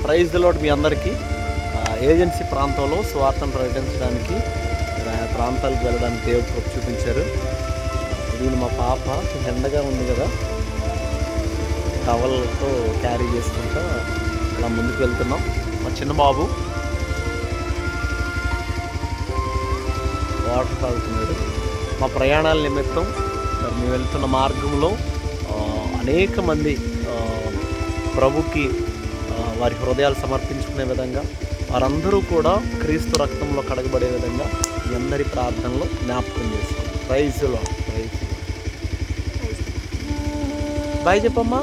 Praise the lord మీ అందరికీ. Agency ప్రాంతంలో స్వార్థను ప్రకటించడానికి ప్రాంతాలకు వెళ్ళడానికి దేవుడు కృప చూపించారు. దీని మా పాప ఎండగా ఉంది కదా, టవల్తో క్యారీ చేసుకుంటా అలా ముందుకు వెళ్తున్నాం. మా చిన్న బాబు వాటర్ తాగుతున్నాడు. మా ప్రయాణాల నిమిత్తం మేము వెళ్తున్న మార్గంలో అనేక మంది ప్రభుకి వారి హృదయాలు సమర్పించుకునే విధంగా, వారందరూ కూడా క్రీస్తు రక్తంలో కడగబడే విధంగా మీ అందరి ప్రార్థనలో జ్ఞాపకం చేసుకోండి. Praise the lord. Praise boy చెప్పమ్మా.